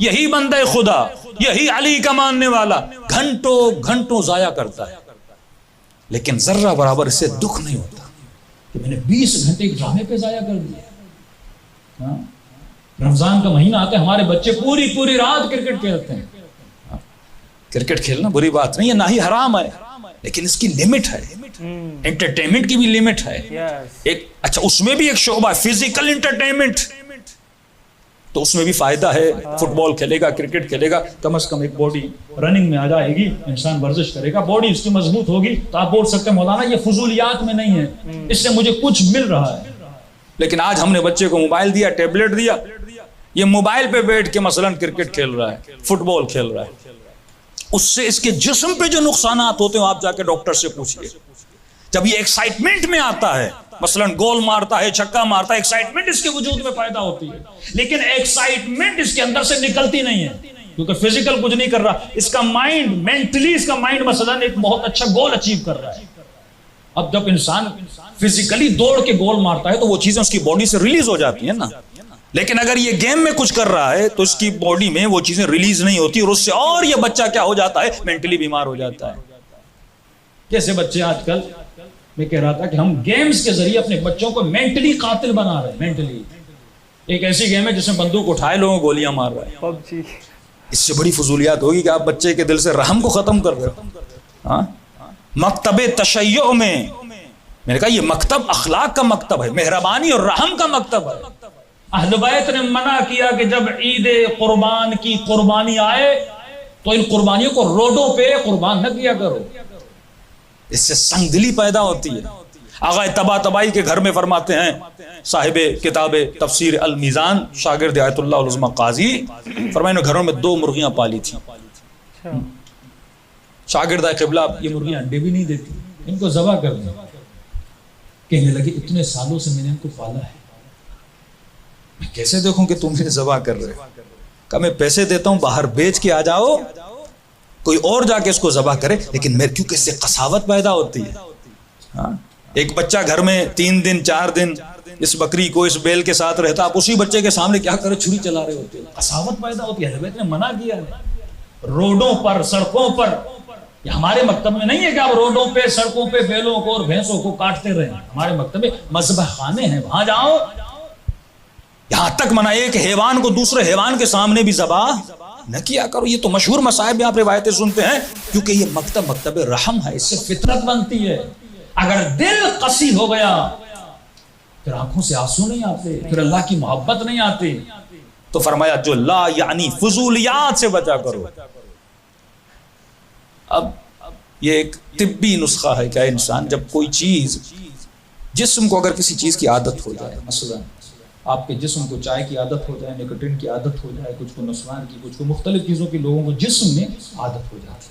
یہی بندہ خدا، یہی علی کا ماننے والا گھنٹوں گھنٹوں ضائع کرتا ہے، لیکن ذرہ برابر اسے دکھ نہیں ہوتا کہ میں نے 20 گھنٹے ڈرامے پہ ضائع کر دیا۔ رمضان کا مہینہ آتا ہے، ہمارے بچے پوری رات کرکٹ کھیلتے ہیں۔ کرکٹ کھیلنا بری بات نہیں ہے، نہ ہی حرام ہے، لیکن اس کی لمٹ ہے، انٹرٹینمنٹ کی بھی لمٹ ہے۔ ایک اچھا اس میں بھی ایک شعبہ فزیکل انٹرٹینمنٹ، تو اس میں بھی فائدہ ہے۔ فٹ بال کھیلے گا، کرکٹ کھیلے گا، کم از کم ایک باڈی رننگ میں آ جائے گی، انسان ورزش کرے گا، باڈی اس کی مضبوط ہوگی، تو آپ بول سکتے ہیں مولانا یہ فضولیات میں نہیں ہے، اس سے مجھے کچھ مل رہا ہے۔ لیکن آج ہم نے بچے کو موبائل دیا، ٹیبلٹ دیا، یہ موبائل پہ بیٹھ کے مثلا کرکٹ کھیل رہا ہے، فٹ بال کھیل رہا ہے، اس سے اس کے جسم پہ جو نقصانات ہوتے ہیں آپ جا کے ڈاکٹر سے پوچھئے۔ جب یہ ایکسائٹمنٹ میں آتا ہے، مثلا گول مارتا ہے، چھکا مارتا ہے، ایکسائٹمنٹ اس کے وجود میں پیدا ہوتی ہے، لیکن ایکسائٹمنٹ اس کے اندر سے نکلتی نہیں ہے، کیونکہ فزیکل کچھ نہیں کر رہا، اس کا مائنڈ، مینٹلی اس کا مائنڈ مثلا ایک بہت اچھا گول اچیو کر رہا ہے۔ اب جب انسان فزیکلی دوڑ کے گول مارتا ہے تو وہ چیزیں اس کی باڈی سے ریلیز ہو جاتی ہیں نا، لیکن اگر یہ گیم میں کچھ کر رہا ہے تو اس کی باڈی میں وہ چیزیں ریلیز نہیں ہوتی، اور اس سے اور یہ بچہ کیا ہو جاتا ہے، مینٹلی بیمار ہو جاتا ہے۔ جیسے بچے آج کل، میں کہہ رہا تھا کہ ہم گیمز کے ذریعے اپنے بچوں کو مینٹلی قاتل بنا رہے ہیں۔ مینٹلی ایک ایسی گیم ہے جس میں بندوق اٹھائے لوگوں کو گولیاں مار رہا ہے، اس سے بڑی فضولیات ہوگی کہ آپ بچے کے دل سے رحم کو ختم کر رہے ہو۔ مکتب تشیع میں نے کہا یہ مکتب اخلاق کا مکتب ہے، مہربانی اور رحم کا مکتب ہے۔ اہل بیت نے منع کیا کہ جب عید قربان کی قربانی آئے تو ان قربانیوں کو روڈوں پہ قربان نہ کیا کرو، اس سے سنگ دلی پیدا ہوتی ہے۔ آغا طباطبائی کے گھر میں فرماتے ہیں صاحب کتاب تفسیر المیزان شاگرد آیت اللہ العظمی قاضی، فرمائے انہوں گھروں میں 2 مرغیاں پالی تھیں۔ شاگرد قبلہ یہ مرغیاں انڈے بھی نہیں دیتی، ان کو ذبح کر دیں۔ کہنے لگے اتنے سالوں سے میں نے ان کو پالا ہے، میں کیسے دیکھوں کہ تم انہیں ذبح کر رہے؟ کہا میں پیسے دیتا ہوں، باہر بیچ کے آ جاؤ، کوئی اور جا کے اس کو ذبح کرے، لیکن میرے کیونکہ اس سے قساوت پیدا ہوتی ہے۔ ایک بچہ گھر میں 3 دن 4 دن اس بکری کو اس بیل کے ساتھ رہتا، آپ اسی بچے کے سامنے کیا کرے، چھری چلا رہے ہوتے، قساوت پیدا ہوتی ہے۔ حضرت نے منع کیا ہے روڈوں پر، سڑکوں پر۔ یہ ہمارے مکتب میں نہیں ہے کہ آپ روڈوں پہ، سڑکوں پہ بیلوں کو اور بھینسوں کو کاٹتے رہیں، ہمارے مکتب میں مذبح خانے ہیں، وہاں جاؤ۔ یہاں تک منع ہے کہ حیوان کو دوسرے حیوان کے سامنے بھی ذبح نہ کیا کرو۔ یہ تو مشہور مصائب آپ روایتیں سنتے ہیں، کیونکہ یہ مکتب رحم ہے، اس سے فطرت بنتی ہے۔ اگر دل قسی ہو گیا پھر آنکھوں سے آنسو نہیں آتے، پھر اللہ کی محبت نہیں آتی۔ تو فرمایا جو لا یعنی فضولیات سے بچا کرو۔ اب یہ ایک طبی نسخہ ہے کہ انسان جب کوئی چیز، جسم کو اگر کسی چیز کی عادت ہو جائے، مثلا آپ کے جسم کو چائے کی عادت ہو جائے، نکوٹین کی عادت ہو جائے، کچھ کو نسوان کی، کچھ کو مختلف چیزوں کی، لوگوں کو جسم میں عادت ہو جاتی،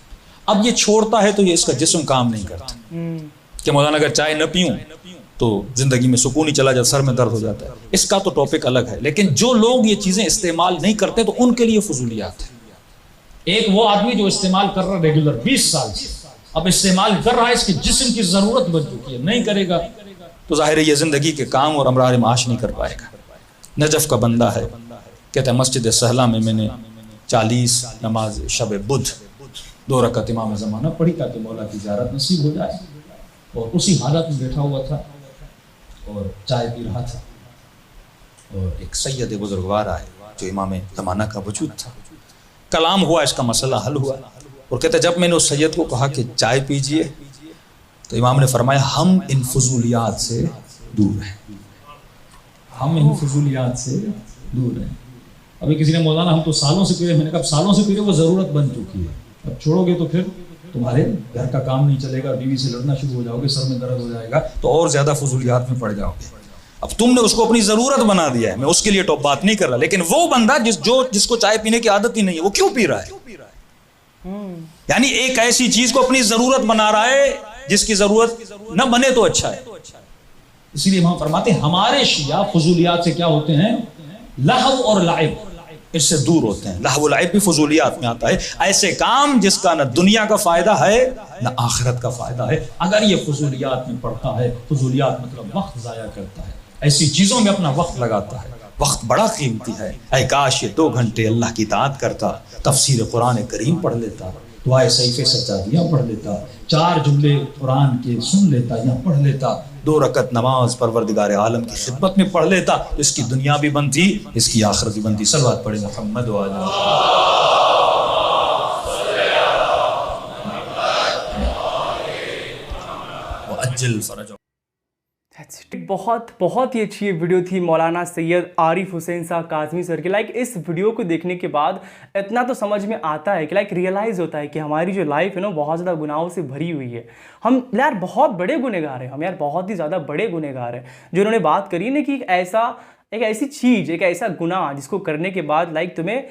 اب یہ چھوڑتا ہے تو یہ اس کا جسم کام نہیں کرتا کہ مولانا اگر چائے نہ پیوں تو زندگی میں سکون ہی چلا جاتا، سر میں درد ہو جاتا ہے۔ اس کا تو ٹاپک الگ ہے، لیکن جو لوگ یہ چیزیں استعمال نہیں کرتے تو ان کے لیے فضولیات ہے۔ ایک وہ آدمی جو استعمال کر رہا ہے ریگولر 20 سال سے، اب استعمال کر رہا ہے، اس کے جسم کی ضرورت بن چکی ہے، نہیں کرے گا تو ظاہر ہے یہ زندگی کے کام اور امرار معاش نہیں کر پائے گا۔ نجف کا بندہ ہے، کہتا ہے مسجد سہلہ میں نے 40 نماز شب بدھ 2 رکعت امام زمانہ پڑھی تاکہ مولا کی زیارت نصیب ہو جائے، اور اسی حالت میں بیٹھا ہوا تھا اور چائے پی رہا تھا، اور ایک سید بزرگوار آئے جو امام زمانہ کا وجود تھا، کلام ہوا، اس کا مسئلہ حل ہوا، اور کہتا ہے جب میں نے اس سید کو کہا کہ چائے پیجئے تو امام نے فرمایا ہم ان فضولیات سے دور ہیں، ہم ان فضولیات سے دور ہیں۔ ابھی کسی نے مولانا ہم تو سالوں سے پی رہے، میں نے کہا سالوں سے پی رہے، وہ ضرورت بن چکی ہے، اب چھوڑو گے تو پھر تمہارے گھر کا کام نہیں چلے گا، بیوی سے لڑنا شروع ہو جاؤ گے، سر میں درد ہو جائے گا، تو اور زیادہ فضولیات میں پڑ جاؤ گے۔ اب تم نے اس کو اپنی ضرورت بنا دیا ہے، میں اس کے لیے ٹاپ بات نہیں کر رہا، لیکن وہ بندہ جس کو چائے پینے کی عادت ہی نہیں ہے، وہ کیوں پی رہا ہے؟ یعنی ایک ایسی چیز کو اپنی ضرورت بنا رہا ہے جس کی ضرورت نہ بنے تو اچھا ہے۔ اسی لیے ہم فرماتے ہیں ہمارے شیعہ فضولیات سے کیا ہوتے ہیں؟ لہو اور لعب، اس سے دور ہوتے ہیں۔ لہو و لعب بھی فضولیات میں آتا ہے، ایسے کام جس کا نہ دنیا کا فائدہ ہے نہ آخرت کا فائدہ ہے۔ اگر یہ فضولیات میں پڑتا ہے، فضولیات مطلب وقت ضائع کرتا ہے، ایسی چیزوں میں اپنا وقت لگاتا ہے، وقت بڑا قیمتی ہے، اے کاش یہ 2 گھنٹے اللہ کی اطاعت کرتا، تفسیر قرآن کریم پڑھ لیتا، دعائے سیف سجادیہ پڑھ لیتا، 4 جملے قرآن کے سن لیتا یا پڑھ لیتا، 2 رکعت نماز پروردگار عالم کی خدمت میں پڑھ لیتا، اس کی دنیا بھی بنتی، اس کی آخرت بھی بنتی۔ صلوات پڑھیں محمد و علی وعجل فرجہ۔ بہت ہی اچھی ویڈیو تھی مولانا سید عارف حسین صاحب کاظمی سر کی۔ اس ویڈیو کو دیکھنے کے بعد اتنا تو سمجھ میں آتا ہے کہ ریئلائز ہوتا ہے کہ ہماری جو لائف ہے نا بہت زیادہ گناہوں سے بھری ہوئی ہے۔ ہم یار بہت بڑے گنہگار ہیں، ہم یار بہت ہی زیادہ بڑے گنہگار ہیں۔ جو انہوں نے بات کری نا کہ ایک ایسی چیز، ایک ایسا گناہ جس کو کرنے کے بعد تمہیں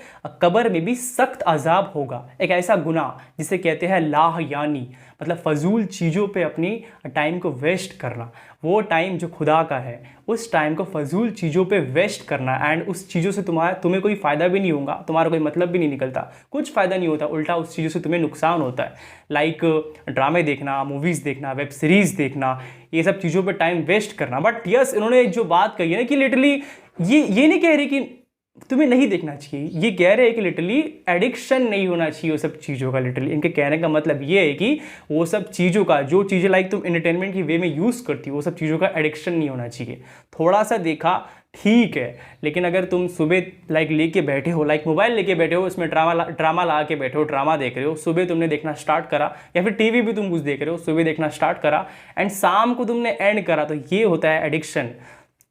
قبر میں بھی سخت عذاب ہوگا، ایک ایسا گناہ جسے کہتے ہیں لا یعنی، مطلب فضول چیزوں پہ اپنی ٹائم کو ویسٹ کرنا، وہ ٹائم جو خدا کا ہے اس ٹائم کو فضول چیزوں پہ ویسٹ کرنا، اینڈ اس چیزوں سے تمہیں کوئی فائدہ بھی نہیں ہوگا، تمہارا کوئی مطلب بھی نہیں نکلتا، کچھ فائدہ نہیں ہوتا، الٹا اس چیزوں سے تمہیں نقصان ہوتا ہے، ڈرامے دیکھنا، موویز دیکھنا، ویب سیریز دیکھنا، یہ سب چیزوں پہ ٹائم ویسٹ کرنا۔ بٹ یس، انہوں نے جو بات کہی ہے نا کہ لٹرلی یہ نہیں کہہ رہی کہ تمہیں نہیں دیکھنا چاہیے، یہ کہہ رہے ہیں کہ لٹرلی ایڈکشن نہیں ہونا چاہیے وہ سب چیزوں کا۔ لٹرلی ان کے کہنے کا مطلب یہ ہے کہ وہ سب چیزوں کا، جو چیزیں تم انٹرٹینمنٹ کی وے میں یوز کرتی ہو، وہ سب چیزوں کا ایڈکشن نہیں ہونا چاہیے۔ تھوڑا سا دیکھا ٹھیک ہے، لیکن اگر تم صبح لے کے بیٹھے ہو، موبائل لے کے بیٹھے ہو، اس میں ڈرامہ لا کے بیٹھے ہو، ڈرامہ دیکھ رہے ہو، صبح تم نے دیکھنا سٹارٹ کرا، یا پھر ٹی وی بھی تم کچھ دیکھ رہے ہو، صبح دیکھنا سٹارٹ کرا اینڈ شام کو تم نے اینڈ کرا، تو یہ ہوتا ہے ایڈکشن۔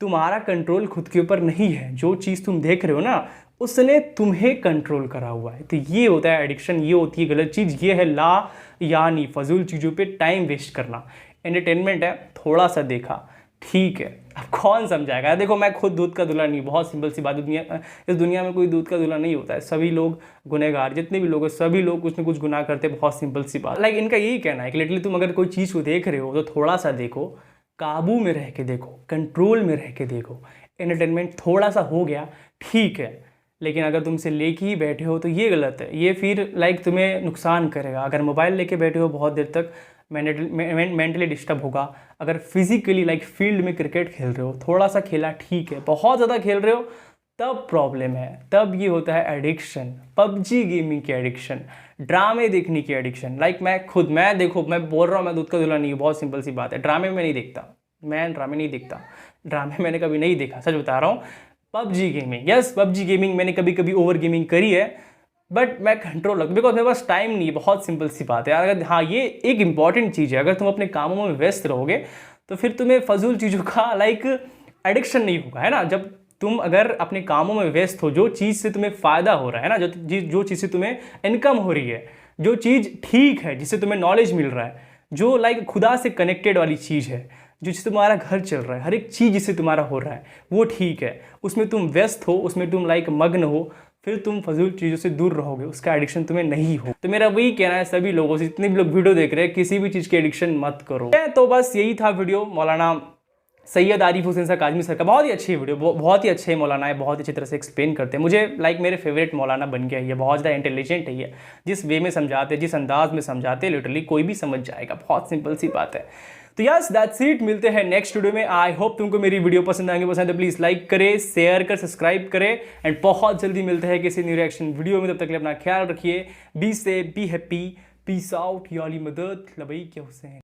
تمہارا کنٹرول خود کے اوپر نہیں ہے، جو چیز تم دیکھ رہے ہو نا اس نے تمہیں کنٹرول کرا ہوا ہے، تو یہ ہوتا ہے ایڈکشن، یہ ہوتی ہے غلط چیز، یہ ہے لا یعنی فضول چیزوں پہ ٹائم ویسٹ کرنا۔ انٹرٹینمنٹ ہے، تھوڑا سا دیکھا ٹھیک ہے، اب کون سمجھائے گا؟ دیکھو میں خود دودھ کا دلہا نہیں، بہت سمپل سی بات ہے، اس دنیا میں کوئی دودھ کا دلہا نہیں ہوتا ہے، سبھی لوگ گنہگار، جتنے بھی لوگ ہیں سبھی لوگ کچھ نہ کچھ گناہ کرتے، بہت سمپل سی بات۔ ان کا یہی کہنا ہے کہ لٹرلی تم اگر کوئی چیز کو دیکھ رہے ہو تو تھوڑا سا دیکھو، قابو میں رہ کے دیکھو، کنٹرول میں رہ کے دیکھو۔ انٹرٹینمنٹ تھوڑا سا ہو گیا ٹھیک ہے، لیکن اگر تم سے لے کے ہی بیٹھے ہو تو یہ غلط ہے، یہ پھر تمہیں نقصان کرے گا۔ اگر موبائل لے کے بیٹھے ہو بہت دیر تک مینٹلی ڈسٹرب ہوگا۔ اگر فزیکلی فیلڈ میں کرکٹ کھیل رہے ہو، تھوڑا سا کھیلا ٹھیک ہے، بہت زیادہ کھیل رہے ہو تب پرابلم ہے، تب یہ ہوتا ہے ایڈکشن، پب جی گیمنگ کی ایڈکشن، ڈرامے دیکھنے کی ایڈکشن۔ میں بول رہا ہوں میں دودھ کا دلہا نہیں ہوں، بہت سمپل سی بات ہے، ڈرامے میں نہیں دیکھتا، میں ڈرامے نہیں دیکھتا، ڈرامے میں نے کبھی نہیں دیکھا، سچ بتا رہا ہوں۔ پب جی گیمنگ، یس پب جی گیمنگ میں نے کبھی اوور گیمنگ کری ہے، بٹ میں کنٹرول رکھتا بیکاز میرے پاس ٹائم نہیں ہے، بہت سمپل سی بات ہے۔ اگر یہ ایک امپورٹنٹ چیز ہے، اگر تم اپنے کاموں میں ویست رہو گے تو پھر تمہیں فضول چیزوں کا ایڈکشن نہیں ہوگا، ہے نا۔ جب تم اگر اپنے کاموں میں ویست ہو، جو چیز سے تمہیں فائدہ ہو رہا ہے نا، جو چیز سے تمہیں انکم ہو رہی ہے، جو چیز ٹھیک ہے، جس سے تمہیں نالج مل رہا ہے، جو خدا سے کنیکٹڈ والی چیز ہے، جس سے تمہارا گھر چل رہا ہے، ہر ایک چیز جس سے تمہارا ہو رہا ہے وہ ٹھیک ہے، اس میں تم ویست ہو، اس میں تم مگن ہو، پھر تم فضول چیزوں سے دور رہو گے، اس کا ایڈکشن تمہیں نہیں ہو۔ تو میرا وہی کہنا ہے سبھی لوگوں سے، جتنے بھی لوگ ویڈیو دیکھ رہے ہیں، کسی بھی چیز کی ایڈکشن مت کرو۔ تو بس یہی تھا ویڈیو مولانا سید عارف حسین صاحب کاظمی سر کا، بہت ہی اچھی ویڈیو، بہت ہی اچھے مولانا ہے، بہت اچھی طرح سے ایکسپلین کرتے ہیں، مجھے میرے فیوریٹ مولانا بن گیا ہے، بہت زیادہ انٹیلیجنٹ ہے، جس وے میں سمجھاتے، جس انداز میں سمجھاتے، لٹرلی کوئی بھی سمجھ جائے گا، بہت سمپل سی بات ہے۔ تو یس دیٹس اٹ، ملتے ہیں نیکسٹ ویڈیو میں۔ آئی ہوپ تم کو میری ویڈیو پسند آئیں گے، پسند ہے پلیز لائک کرے، شیئر کر، سبسکرائب کرے، اینڈ بہت جلدی ملتے ہیں کسی نیو ریئیکشن ویڈیو میں، تب تک کے لیے اپنا خیال رکھیے، be safe, be happy, peace out, یا علی مدد، لبیک یا حسین۔